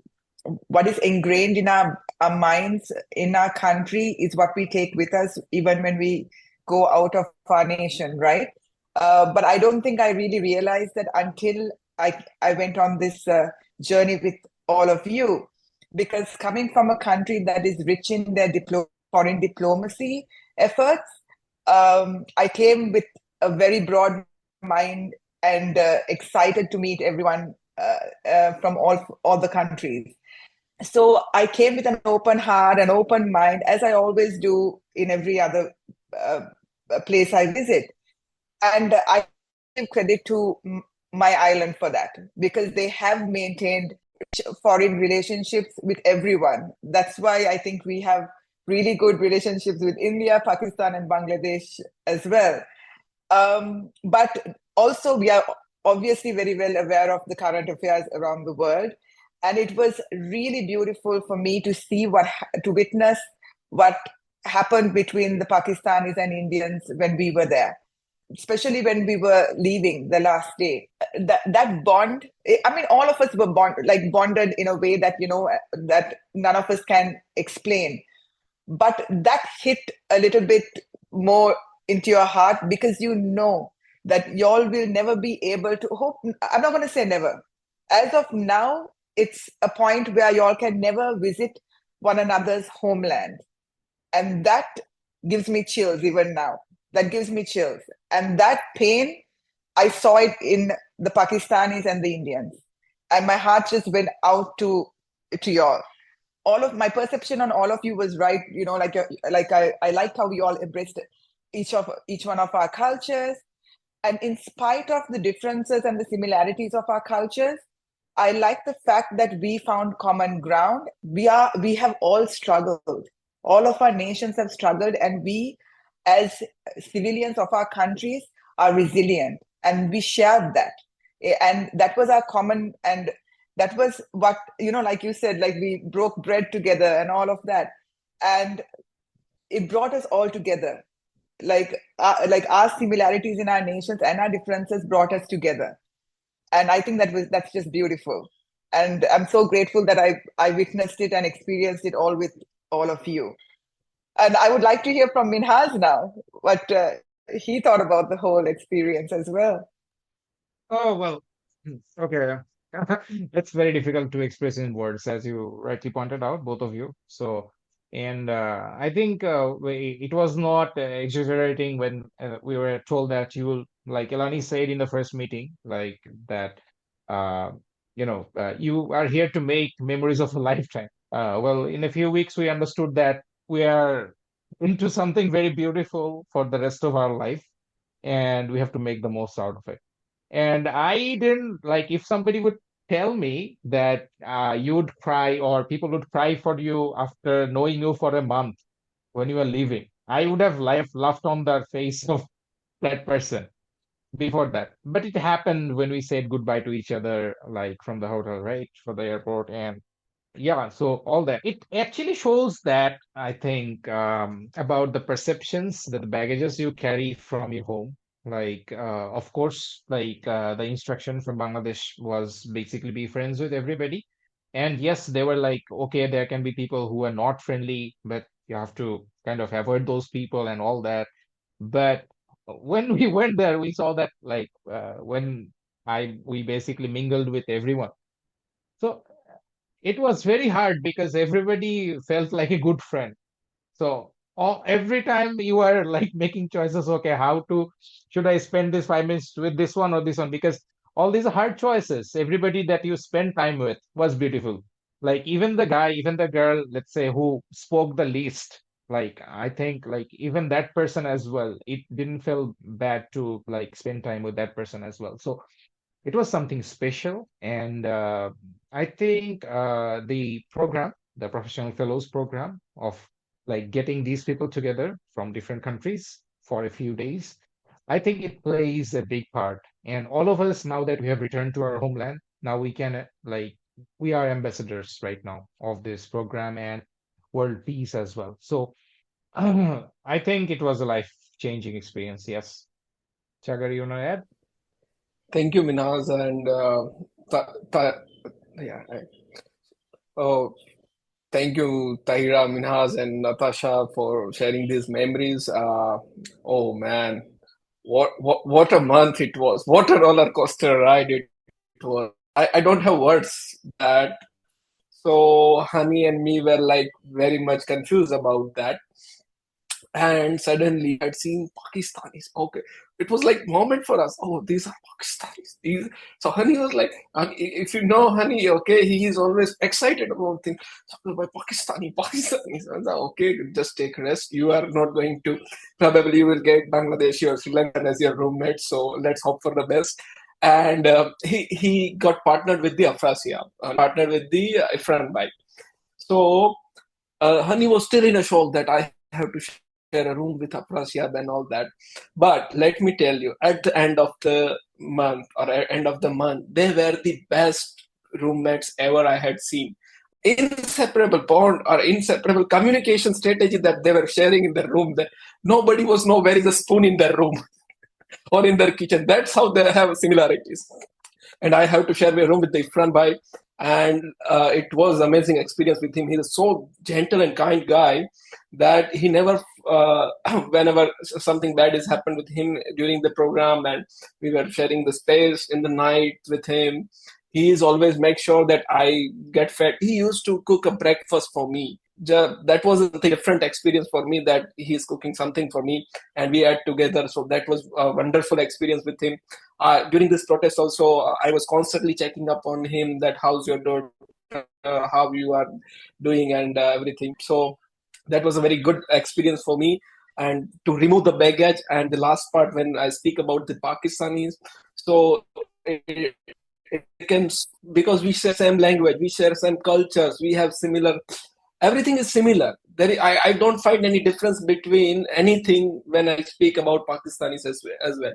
what is ingrained in our minds, in our country, is what we take with us even when we go out of our nation, right? But I don't think I really realized that until I went on this journey with all of you. Because coming from a country that is rich in their foreign diplomacy efforts, I came with a very broad mind and excited to meet everyone from all the countries. So I came with an open heart, an open mind, as I always do in every other uh, place I visit. And I give credit to my island for that, because they have maintained foreign relationships with everyone. That's why I think we have really good relationships with India, Pakistan, and Bangladesh as well. But also, we are obviously very well aware of the current affairs around the world. And it was really beautiful for me to see to witness what happened between the Pakistanis and Indians when we were there, especially when we were leaving the last day. That bond, I mean, all of us were bonded in a way that, that none of us can explain. But that hit a little bit more into your heart, because you know that y'all will never be able to hope. I'm not going to say never. As of now, it's a point where y'all can never visit one another's homeland. And that gives me chills even now. That gives me chills. And that pain, I saw it in the Pakistanis and the Indians. And my heart just went out to y'all. All of my perception on all of you was right. I liked how we all embraced each one of our cultures. And in spite of the differences and the similarities of our cultures, I like the fact that we found common ground. We have all struggled. All of our nations have struggled, and we, as civilians of our countries, are resilient, and we shared that. And that was our common, and that was what, like you said, like we broke bread together and all of that. And it brought us all together. Like our similarities in our nations and our differences brought us together. And I think that's just beautiful. And I'm so grateful that I witnessed it and experienced it all with all of you. And I would like to hear from Minhaj now, what he thought about the whole experience as well. Oh, well, okay. It's very difficult to express in words, as you rightly pointed out, both of you. So, and I think it was not exaggerating when we were told that you will, like Elani said in the first meeting, like that, uh, you are here to make memories of a lifetime. Well, in a few weeks, we understood that we are into something very beautiful for the rest of our life, and we have to make the most out of it. And I didn't like if somebody would tell me that you would cry or people would cry for you after knowing you for a month when you were leaving. I would have laughed on the face of that person before that. But it happened when we said goodbye to each other, like from the hotel, right, for the airport. And yeah, so all that. It actually shows that I think about the perceptions, that the baggages you carry from your home. Like, of course, like the instruction from Bangladesh was basically be friends with everybody. And yes, they were like, okay, there can be people who are not friendly, but you have to kind of avoid those people and all that. But when we went there, we saw that like when we basically mingled with everyone. So it was very hard because everybody felt like a good friend. So every time you are like making choices, okay, should I spend this 5 minutes with this one or this one? Because all these are hard choices. Everybody that you spend time with was beautiful. Like even the guy, even the girl, let's say, who spoke the least. Like I think like even that person as well, it didn't feel bad to like spend time with that person as well. So it was something special. And I think the Professional Fellows program of like getting these people together from different countries for a few days, I think it plays a big part. And all of us, now that we have returned to our homeland, now we can we are ambassadors right now of this program and world peace as well. So I think it was a life-changing experience. Yes. Chagar, you want to add? Thank you, Minaz, and yeah. Oh, thank you, Tahira, Minhaz, and Natasha for sharing these memories. Oh man, what a month it was! What a roller coaster ride it was! I don't have words that. So Honey and me were like very much confused about that. And suddenly I'd seen Pakistanis. Okay, it was like moment for us. Oh, these are Pakistanis. So Honey was like, if you know Honey, okay, he is always excited about things. So by Pakistanis. I was like, okay, just take rest. You are not going to. Probably you will get Bangladeshi or Sri Lankan as your roommate. So let's hope for the best. And he got partnered with the Afrasia, partnered with the Ifran bike. So Honey was still in a shock that I have to share a room with Afrasiab and all that. But let me tell you, at the end of the month or at end of the month, they were the best roommates ever I had seen. Inseparable bond or inseparable communication strategy that they were sharing in the room. That nobody was know where is the spoon in their room or in their kitchen. That's how they have similarities. And I have to share my room with the Ifran Bhai. And it was amazing experience with him. He is so gentle and kind guy that he never, whenever something bad has happened with him during the program and we were sharing the space in the night with him, he is always make sure that I get fed. He used to cook a breakfast for me that was a different experience for me, that he's cooking something for me and we ate together. So that was a wonderful experience with him. During this protest also, I was constantly checking up on him, that how's your daughter, how you are doing and everything. So that was a very good experience for me. And to remove the baggage, and the last part when I speak about the Pakistanis, so it, it can, because we share same language, we share same cultures, we have similar, everything is similar. I don't find any difference between anything when I speak about Pakistanis as well.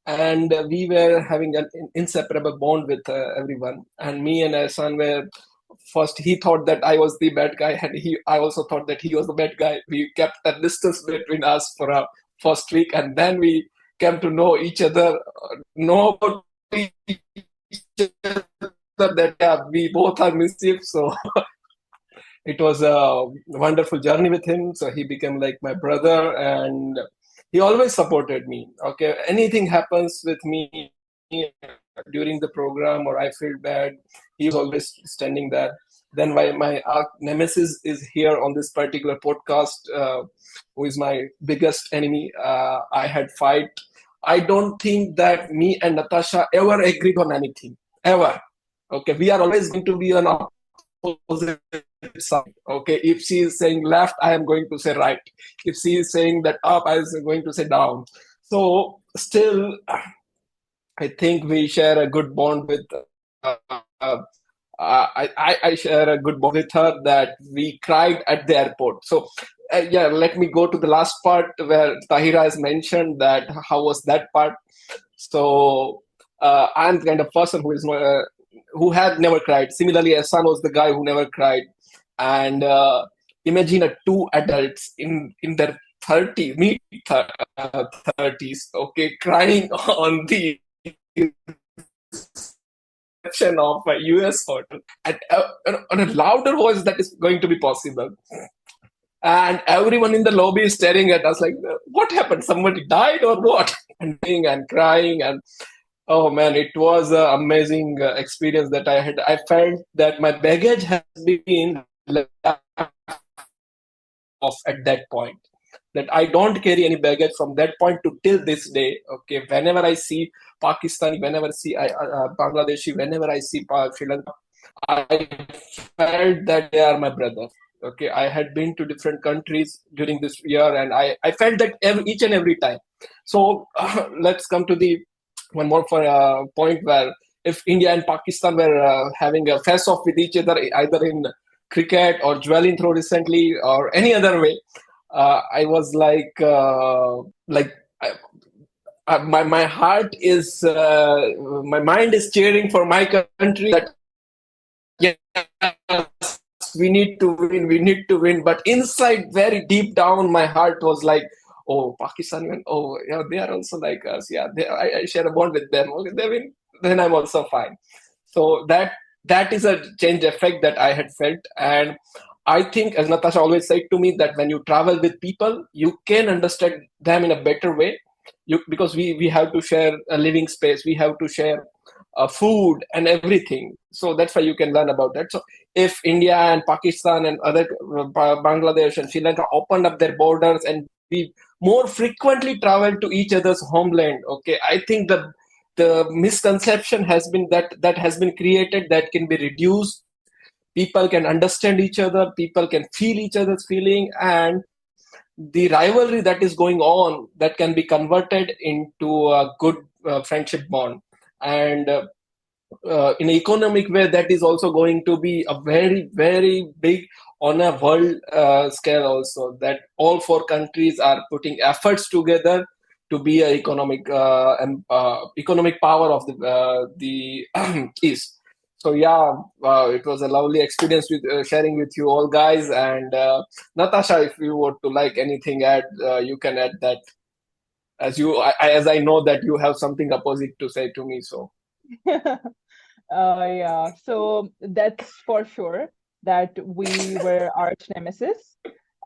And we were having an inseparable bond with everyone. And me and Ahsan were, first he thought that I was the bad guy, and I also thought that he was the bad guy. We kept a distance between us for a first week, and then we came to know each other, know about each other, that yeah, we both are mischief. So it was a wonderful journey with him. So he became like my brother, and he always supported me. Okay, anything happens with me during the program or I feel bad, he was always standing there. Then my nemesis is here on this particular podcast, who is my biggest enemy. I had fight. I don't think that me and Natasha ever agreed on anything, ever. Okay, we are always going to be on opposite side. Okay, if she is saying left, I am going to say right. If she is saying that up, I am going to say down. So still, I think we share a good bond with. I share a good bond with her, that we cried at the airport. So yeah, let me go to the last part where Tahira has mentioned that how was that part. So I'm the kind of person who had never cried. Similarly, Ehsan was the guy who never cried. And imagine two adults in their 30s, mid 30s, okay, crying on the reception of a US hotel, and on a louder voice that is going to be possible. And everyone in the lobby is staring at us like, what happened? Somebody died or what? And crying. And oh man, it was an amazing experience that I had. I felt that my baggage has been left off at that point. That I don't carry any baggage from that point to till this day. Okay, whenever I see Pakistani, whenever I see Bangladeshi, whenever I see Sri Lanka, I felt that they are my brother. Okay, I had been to different countries during this year, and I felt that each and every time. So let's come to the one more point where if India and Pakistan were having a face off with each other, either in cricket or javelin throw recently or any other way, I was like my heart is my mind is cheering for my country, that yes, we need to win, we need to win. But inside, very deep down, my heart was like, oh, Pakistan win. Oh, yeah, they are also like us. Yeah, I share a bond with them. Okay, they win, then I'm also fine. So that is a change effect that I had felt. And I think, as Natasha always said to me, that when you travel with people, you can understand them in a better way. Because we have to share a living space, we have to share food and everything. So that's why you can learn about that. So if India and Pakistan and other Bangladesh and Sri Lanka opened up their borders and we more frequently travel to each other's homeland, okay, I think the misconception has been that has been created, that can be reduced. People can understand each other, people can feel each other's feeling, and the rivalry that is going on, that can be converted into a good friendship bond. And in an economic way, that is also going to be a very, very big on a world scale also, that all four countries are putting efforts together to be an economic power of the East. So yeah, it was a lovely experience with sharing with you all guys. And Natasha, if you would to like anything add, you can add that. As I know that you have something opposite to say to me. So Yeah, so that's for sure that we were arch nemesis.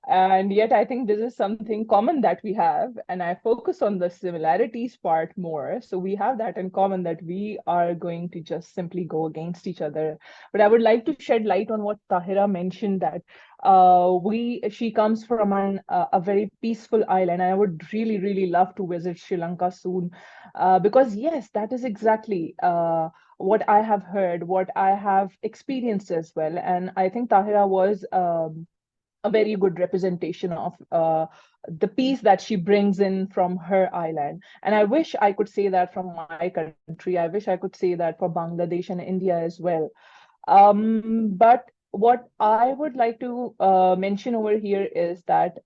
And yet, I think this is something common that we have. And I focus on the similarities part more. So we have that in common, that we are going to just simply go against each other. But I would like to shed light on what Tahira mentioned, that she comes from a very peaceful island. I would really, really love to visit Sri Lanka soon, because yes, that is exactly what I have heard, what I have experienced as well. And I think Tahira was a very good representation of the peace that she brings in from her island. And I wish I could say that from my country. I wish I could say that for Bangladesh and India as well. But what I would like to mention over here is that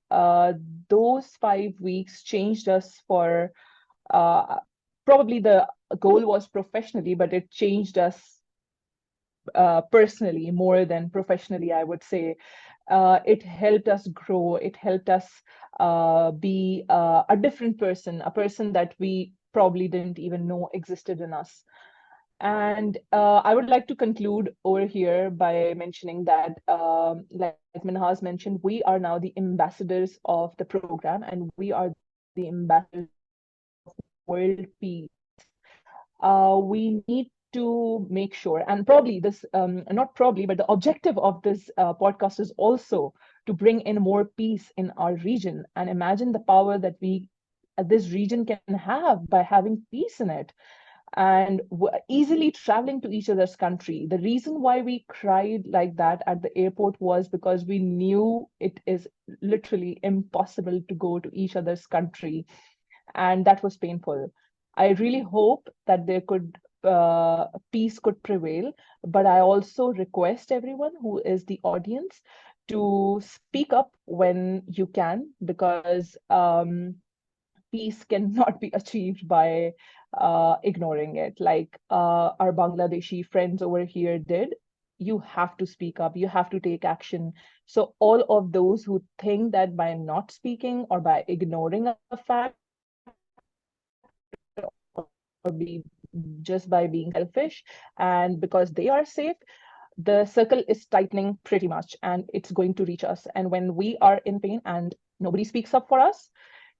those 5 weeks changed us for probably the goal was professionally, but it changed us personally more than professionally, I would say. It helped us grow. It helped us be a different person, a person that we probably didn't even know existed in us. And I would like to conclude over here by mentioning that, like Minhas mentioned, we are now the ambassadors of the program, and we are the ambassadors of world peace. We need to make sure, and probably this, not probably, but the objective of this podcast is also to bring in more peace in our region. And imagine the power that this region can have by having peace in it, and easily traveling to each other's country. The reason why we cried like that at the airport was because we knew it is literally impossible to go to each other's country, and that was painful. I really hope that peace could prevail, but I also request everyone who is the audience to speak up when you can, because peace cannot be achieved by ignoring it, like our Bangladeshi friends over here did. You have to speak up, you have to take action. So all of those who think that by not speaking or by ignoring a fact, or be just by being selfish and because they are safe, the circle is tightening pretty much, and it's going to reach us. And when we are in pain and nobody speaks up for us,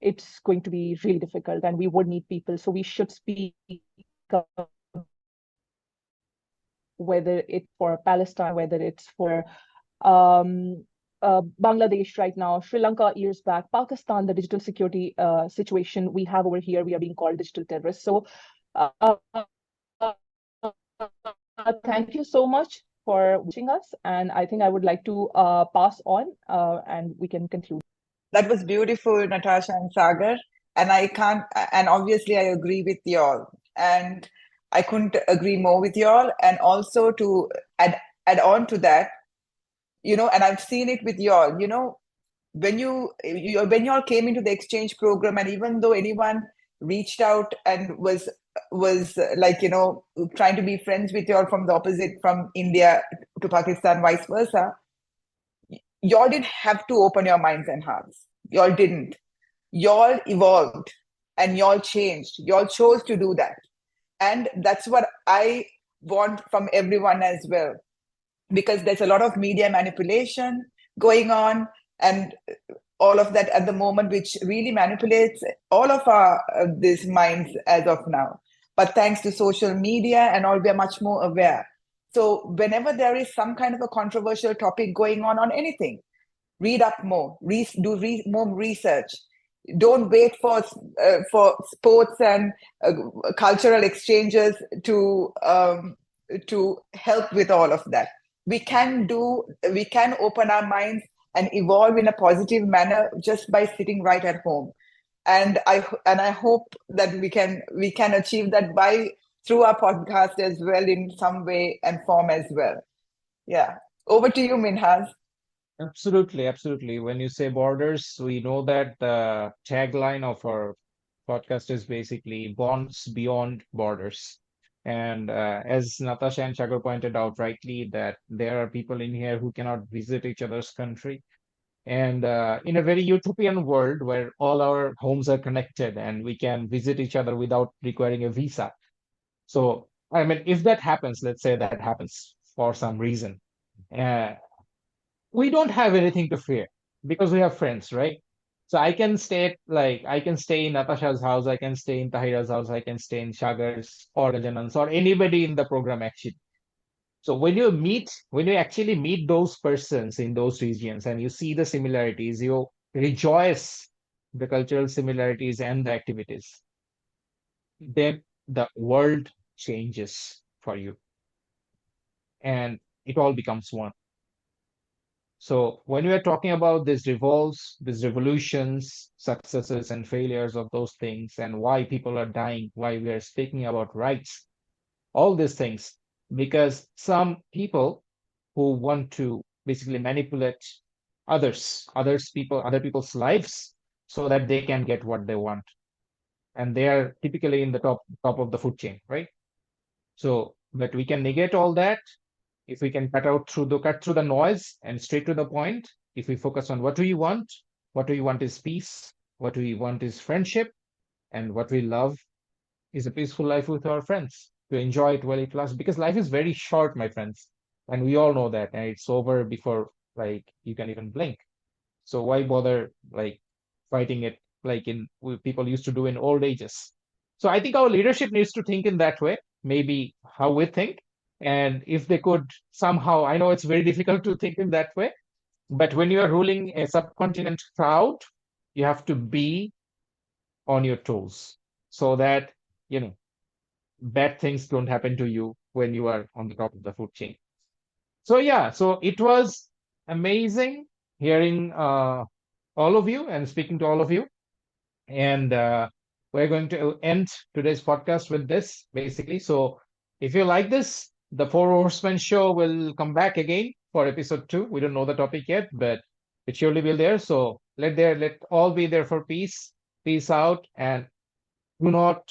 it's going to be really difficult, and we would need people. So we should speak up, whether it's for Palestine, whether it's for Bangladesh right now, Sri Lanka years back, Pakistan, the digital security situation we have over here, we are being called digital terrorists. So uh, thank you so much for watching us. And I think I would like to pass on and we can conclude. That was beautiful, Natasha and Sagar. And and obviously I agree with y'all. And I couldn't agree more with y'all. And also to add on to that, and I've seen it with y'all, when when y'all came into the exchange program, and even though anyone reached out and was like, trying to be friends with y'all from the opposite, from India to Pakistan, vice versa, y'all didn't have to open your minds and hearts. Y'all didn't. Y'all evolved and y'all changed. Y'all chose to do that. And that's what I want from everyone as well, because there's a lot of media manipulation going on and all of that at the moment, which really manipulates all of our these minds as of now. But thanks to social media and all, we are much more aware. So whenever there is some kind of a controversial topic going on anything, read up more, do more research. Don't wait for sports and cultural exchanges to help with all of that. We can open our minds and evolve in a positive manner just by sitting right at home. And I hope that we can achieve that through our podcast as well, in some way and form as well. Yeah. Over to you, Minhas. Absolutely, absolutely. When you say borders, we know that the tagline of our podcast is basically bonds beyond borders. And as Natasha and Sagar pointed out rightly, that there are people in here who cannot visit each other's country. And in a very utopian world where all our homes are connected and we can visit each other without requiring a visa. So, I mean, if that happens, let's say that happens for some reason, uh, we don't have anything to fear. because we have friends, right? So I can stay in Natasha's house, I can stay in Tahira's house, I can stay in Shagar's or Ganjanan's or anybody in the program actually. So when you actually meet those persons in those regions and you see the similarities, you rejoice the cultural similarities and the activities, then the world changes for you and it all becomes one. So when we are talking about these revolts, these revolutions, successes and failures of those things, and why people are dying, why we are speaking about rights, all these things, because some people who want to basically manipulate other people's lives so that they can get what they want. And they are typically in the top of the food chain, right? So, but we can negate all that if we can cut through the noise and straight to the point. If we focus on what we want is peace, what we want is friendship, and what we love is a peaceful life with our friends, to enjoy it while it lasts, because life is very short, my friends, and we all know that, and it's over before like you can even blink. So why bother like fighting it like people used to do in old ages? So I think our leadership needs to think in that way, maybe how we think. And if they could somehow, I know it's very difficult to think in that way, but when you are ruling a subcontinent crowd, you have to be on your toes so that, you know, bad things don't happen to you when you are on the top of the food chain. So yeah, so it was amazing hearing all of you and speaking to all of you. And we're going to end today's podcast with this, basically. So if you like this, the Four Horsemen Show will come back again for episode 2. We don't know the topic yet, but it surely will there. So let all be there for peace. Peace out, and do not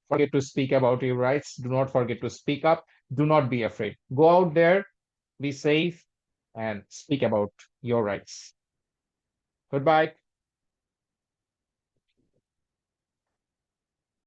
forget to speak about your rights. Do not forget to speak up. Do not be afraid. Go out there, be safe, and speak about your rights. Goodbye.